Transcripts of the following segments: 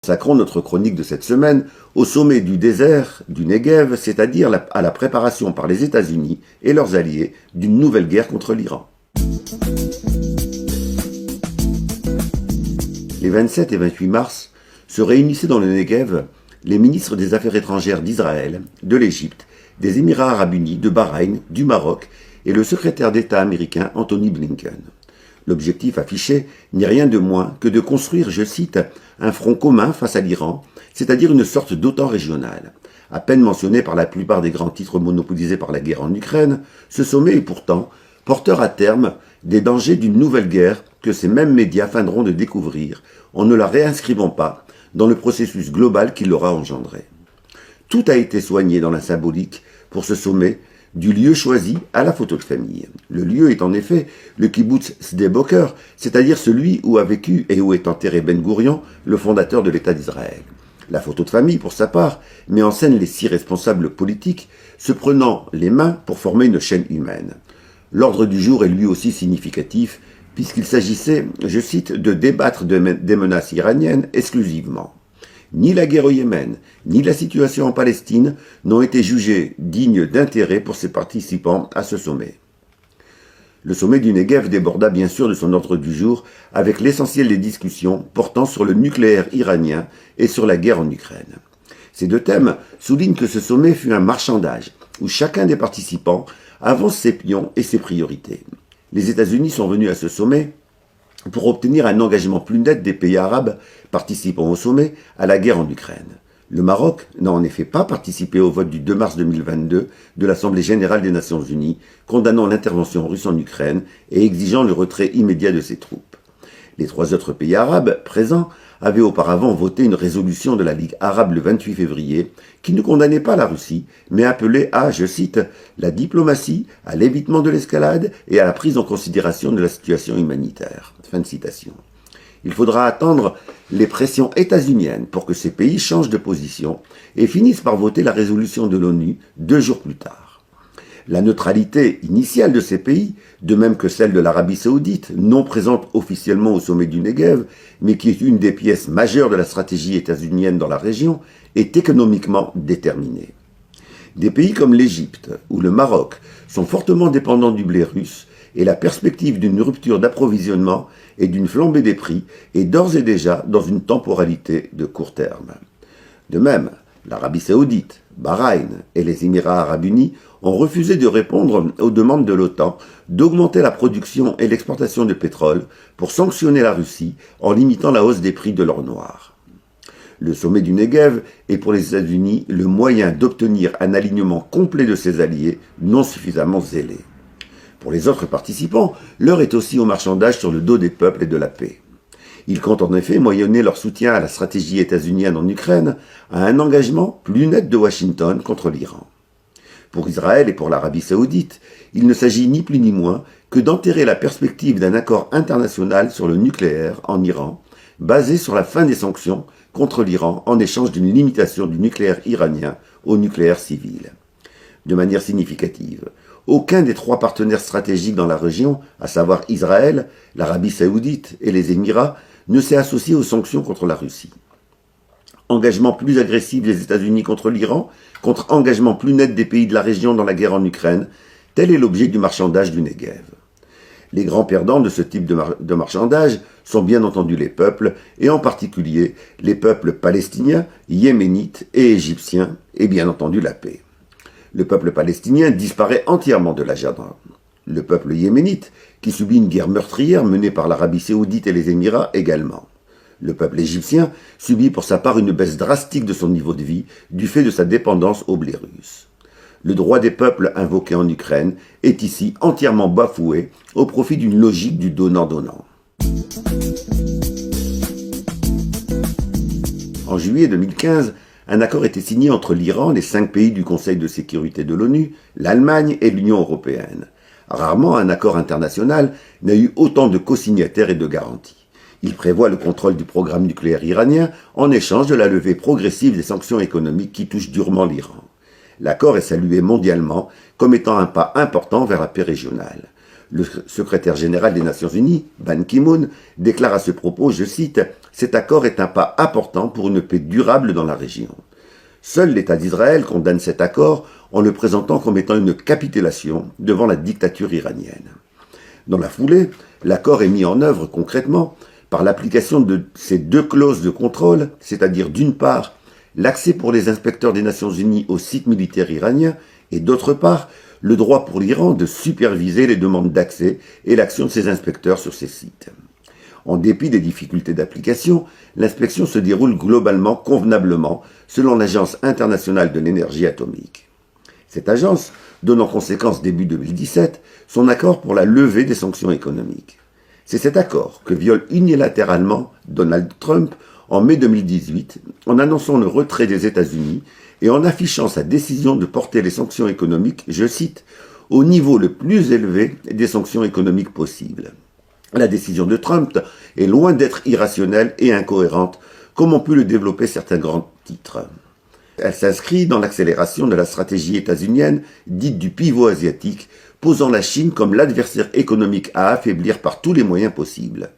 Consacrons notre chronique de cette semaine au sommet du désert du Negev, c'est-à-dire à la préparation par les États-Unis et leurs alliés d'une nouvelle guerre contre l'Iran. Les 27 et 28 mars se réunissaient dans le Negev les ministres des Affaires étrangères d'Israël, de l'Égypte, des Émirats arabes unis, de Bahreïn, du Maroc et le secrétaire d'État américain Anthony Blinken. L'objectif affiché n'est rien de moins que de construire, je cite, un front commun face à l'Iran, c'est-à-dire une sorte d'OTAN régionale. À peine mentionné par la plupart des grands titres monopolisés par la guerre en Ukraine, ce sommet est pourtant porteur à terme des dangers d'une nouvelle guerre que ces mêmes médias feindront de découvrir en ne la réinscrivant pas dans le processus global qui l'aura engendré. Tout a été soigné dans la symbolique pour ce sommet, du lieu choisi à la photo de famille. Le lieu est en effet le kibbutz Sde Boker, c'est-à-dire celui où a vécu et où est enterré Ben Gourion, le fondateur de l'État d'Israël. La photo de famille, pour sa part, met en scène les 6 responsables politiques se prenant les mains pour former une chaîne humaine. L'ordre du jour est lui aussi significatif, puisqu'il s'agissait, je cite, de débattre des menaces iraniennes exclusivement. Ni la guerre au Yémen, ni la situation en Palestine n'ont été jugés dignes d'intérêt pour ses participants à ce sommet. Le sommet du Negev déborda bien sûr de son ordre du jour avec l'essentiel des discussions portant sur le nucléaire iranien et sur la guerre en Ukraine. Ces 2 thèmes soulignent que ce sommet fut un marchandage où chacun des participants avance ses pions et ses priorités. Les États-Unis sont venus à ce sommet pour obtenir un engagement plus net des pays arabes participant au sommet à la guerre en Ukraine. Le Maroc n'a en effet pas participé au vote du 2 mars 2022 de l'Assemblée générale des Nations unies, condamnant l'intervention russe en Ukraine et exigeant le retrait immédiat de ses troupes. Les 3 autres pays arabes présents avaient auparavant voté une résolution de la Ligue arabe le 28 février qui ne condamnait pas la Russie, mais appelait à, je cite, la diplomatie, à l'évitement de l'escalade et à la prise en considération de la situation humanitaire. Fin de citation. Il faudra attendre les pressions états-uniennes pour que ces pays changent de position et finissent par voter la résolution de l'ONU 2 jours plus tard. La neutralité initiale de ces pays, de même que celle de l'Arabie saoudite, non présente officiellement au sommet du Negev, mais qui est une des pièces majeures de la stratégie états-unienne dans la région, est économiquement déterminée. Des pays comme l'Égypte ou le Maroc sont fortement dépendants du blé russe et la perspective d'une rupture d'approvisionnement et d'une flambée des prix est d'ores et déjà dans une temporalité de court terme. De même, l'Arabie saoudite, Bahreïn et les Émirats arabes unis ont refusé de répondre aux demandes de l'OTAN d'augmenter la production et l'exportation de pétrole pour sanctionner la Russie en limitant la hausse des prix de l'or noir. Le sommet du Negev est pour les États-Unis le moyen d'obtenir un alignement complet de ses alliés non suffisamment zélés. Pour les autres participants, l'heure est aussi au marchandage sur le dos des peuples et de la paix. Ils comptent en effet moyenner leur soutien à la stratégie états-unienne en Ukraine à un engagement plus net de Washington contre l'Iran. Pour Israël et pour l'Arabie saoudite, il ne s'agit ni plus ni moins que d'enterrer la perspective d'un accord international sur le nucléaire en Iran, basé sur la fin des sanctions contre l'Iran en échange d'une limitation du nucléaire iranien au nucléaire civil. De manière significative, aucun des 3 partenaires stratégiques dans la région, à savoir Israël, l'Arabie saoudite et les Émirats, ne s'est associé aux sanctions contre la Russie. Engagement plus agressif des États-Unis contre l'Iran, contre engagement plus net des pays de la région dans la guerre en Ukraine, tel est l'objet du marchandage du Negev. Les grands perdants de ce type de marchandage sont bien entendu les peuples, et en particulier les peuples palestiniens, yéménites et égyptiens, et bien entendu la paix. Le peuple palestinien disparaît entièrement de l'agenda. Le peuple yéménite, qui subit une guerre meurtrière menée par l'Arabie saoudite et les Émirats également. Le peuple égyptien subit pour sa part une baisse drastique de son niveau de vie du fait de sa dépendance au blé russe. Le droit des peuples invoqué en Ukraine est ici entièrement bafoué au profit d'une logique du donnant-donnant. En juillet 2015, un accord était signé entre l'Iran, les 5 pays du Conseil de sécurité de l'ONU, l'Allemagne et l'Union européenne. Rarement un accord international n'a eu autant de co-signataires et de garanties. Il prévoit le contrôle du programme nucléaire iranien en échange de la levée progressive des sanctions économiques qui touchent durement l'Iran. L'accord est salué mondialement comme étant un pas important vers la paix régionale. Le secrétaire général des Nations Unies, Ban Ki-moon, déclare à ce propos, je cite, cet accord est un pas important pour une paix durable dans la région. Seul l'État d'Israël condamne cet accord en le présentant comme étant une capitulation devant la dictature iranienne. Dans la foulée, l'accord est mis en œuvre concrètement par l'application de ces deux clauses de contrôle, c'est-à-dire d'une part l'accès pour les inspecteurs des Nations Unies aux sites militaires iraniens et d'autre part le droit pour l'Iran de superviser les demandes d'accès et l'action de ces inspecteurs sur ces sites. En dépit des difficultés d'application, l'inspection se déroule globalement convenablement selon l'Agence internationale de l'énergie atomique. Cette agence donne en conséquence début 2017 son accord pour la levée des sanctions économiques. C'est cet accord que viole unilatéralement Donald Trump en mai 2018 en annonçant le retrait des États-Unis et en affichant sa décision de porter les sanctions économiques, je cite, « au niveau le plus élevé des sanctions économiques possibles ». La décision de Trump est loin d'être irrationnelle et incohérente, comme ont pu le développer certains grands titres. Elle s'inscrit dans l'accélération de la stratégie états-unienne, dite du pivot asiatique, posant la Chine comme l'adversaire économique à affaiblir par tous les moyens possibles.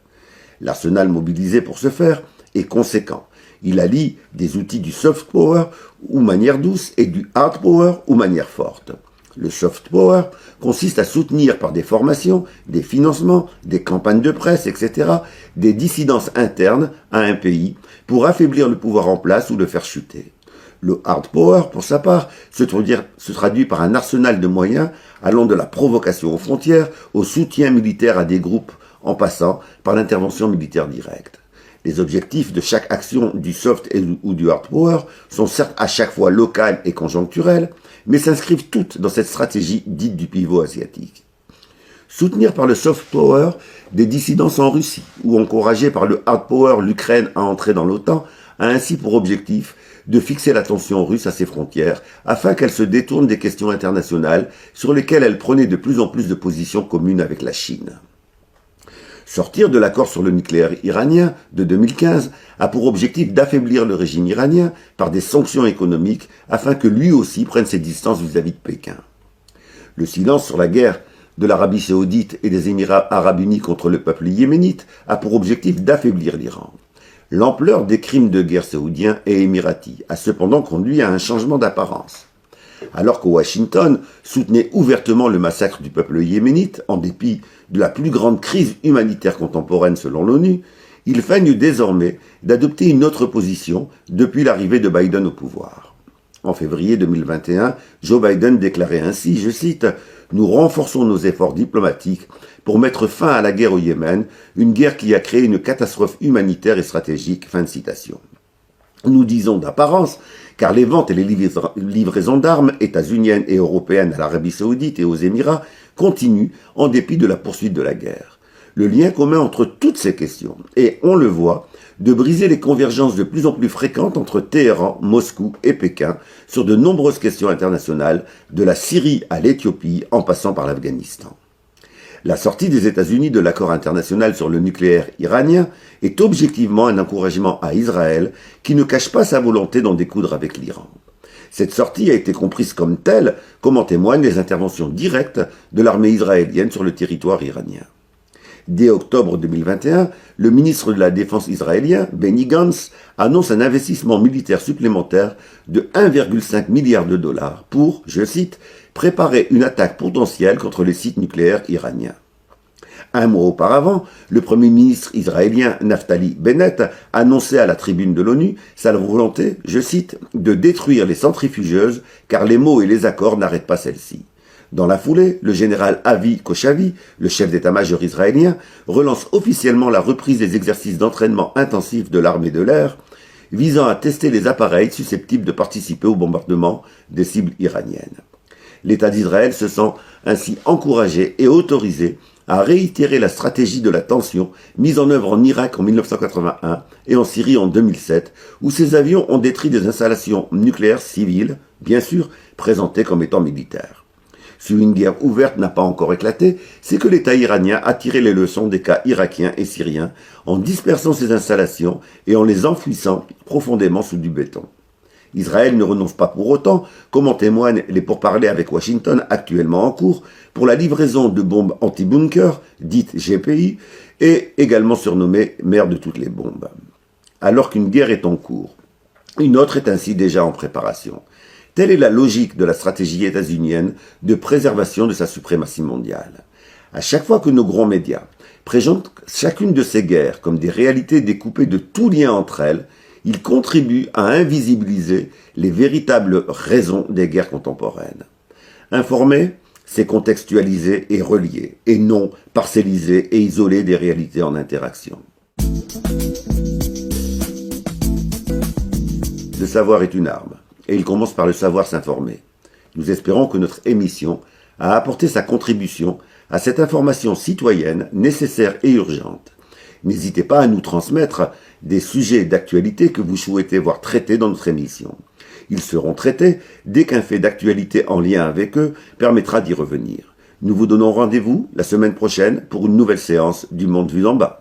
L'arsenal mobilisé pour ce faire est conséquent. Il allie des outils du soft power ou manière douce et du hard power ou manière forte. Le soft power consiste à soutenir par des formations, des financements, des campagnes de presse, etc., des dissidences internes à un pays pour affaiblir le pouvoir en place ou le faire chuter. Le hard power, pour sa part, se traduit par un arsenal de moyens allant de la provocation aux frontières au soutien militaire à des groupes en passant par l'intervention militaire directe. Les objectifs de chaque action du soft ou du hard power sont certes à chaque fois locales et conjoncturels, mais s'inscrivent toutes dans cette stratégie dite du pivot asiatique. Soutenir par le soft power des dissidences en Russie ou encourager par le hard power l'Ukraine à entrer dans l'OTAN a ainsi pour objectif de fixer l'attention russe à ses frontières afin qu'elle se détourne des questions internationales sur lesquelles elle prenait de plus en plus de positions communes avec la Chine. Sortir de l'accord sur le nucléaire iranien de 2015 a pour objectif d'affaiblir le régime iranien par des sanctions économiques afin que lui aussi prenne ses distances vis-à-vis de Pékin. Le silence sur la guerre de l'Arabie saoudite et des Émirats arabes unis contre le peuple yéménite a pour objectif d'affaiblir l'Iran. L'ampleur des crimes de guerre saoudiens et émiratis a cependant conduit à un changement d'apparence. Alors que Washington soutenait ouvertement le massacre du peuple yéménite, en dépit de la plus grande crise humanitaire contemporaine selon l'ONU, il feigne désormais d'adopter une autre position depuis l'arrivée de Biden au pouvoir. En février 2021, Joe Biden déclarait ainsi, je cite, « Nous renforçons nos efforts diplomatiques pour mettre fin à la guerre au Yémen, une guerre qui a créé une catastrophe humanitaire et stratégique. » Fin de citation. Nous disons d'apparence, car les ventes et les livraisons d'armes états-uniennes et européennes à l'Arabie saoudite et aux Émirats continuent en dépit de la poursuite de la guerre. Le lien commun entre toutes ces questions est, on le voit, de briser les convergences de plus en plus fréquentes entre Téhéran, Moscou et Pékin sur de nombreuses questions internationales, de la Syrie à l'Éthiopie en passant par l'Afghanistan. La sortie des États-Unis de l'accord international sur le nucléaire iranien est objectivement un encouragement à Israël qui ne cache pas sa volonté d'en découdre avec l'Iran. Cette sortie a été comprise comme telle, comme en témoignent les interventions directes de l'armée israélienne sur le territoire iranien. Dès octobre 2021, le ministre de la Défense israélien, Benny Gantz, annonce un investissement militaire supplémentaire de 1,5 milliard de dollars pour, je cite, « préparer une attaque potentielle contre les sites nucléaires iraniens ». Un mois auparavant, le Premier ministre israélien Naftali Bennett annonçait à la tribune de l'ONU sa volonté, je cite, « de détruire les centrifugeuses car les mots et les accords n'arrêtent pas celles-ci ». Dans la foulée, le général Avi Koshavi, le chef d'état-major israélien, relance officiellement la reprise des exercices d'entraînement intensif de l'armée de l'air, visant à tester les appareils susceptibles de participer au bombardement des cibles iraniennes. L'État d'Israël se sent ainsi encouragé et autorisé à réitérer la stratégie de la tension mise en œuvre en Irak en 1981 et en Syrie en 2007, où ces avions ont détruit des installations nucléaires civiles, bien sûr présentées comme étant militaires. Si une guerre ouverte n'a pas encore éclaté, c'est que l'État iranien a tiré les leçons des cas irakiens et syriens en dispersant ces installations et en les enfouissant profondément sous du béton. Israël ne renonce pas pour autant, comme en témoignent les pourparlers avec Washington actuellement en cours, pour la livraison de bombes anti-bunker, dites GPI, et également surnommées mère de toutes les bombes. alors qu'une guerre est en cours. Une autre est ainsi déjà en préparation. Telle est la logique de la stratégie états-unienne de préservation de sa suprématie mondiale. À chaque fois que nos grands médias présentent chacune de ces guerres comme des réalités découpées de tout lien entre elles, ils contribuent à invisibiliser les véritables raisons des guerres contemporaines. Informer, c'est contextualiser et relier, et non parcelliser et isoler des réalités en interaction. Le savoir est une arme, et il commence par le savoir s'informer. Nous espérons que notre émission a apporté sa contribution à cette information citoyenne nécessaire et urgente. N'hésitez pas à nous transmettre des sujets d'actualité que vous souhaitez voir traités dans notre émission. Ils seront traités dès qu'un fait d'actualité en lien avec eux permettra d'y revenir. Nous vous donnons rendez-vous la semaine prochaine pour une nouvelle séance du Monde vu d'en bas.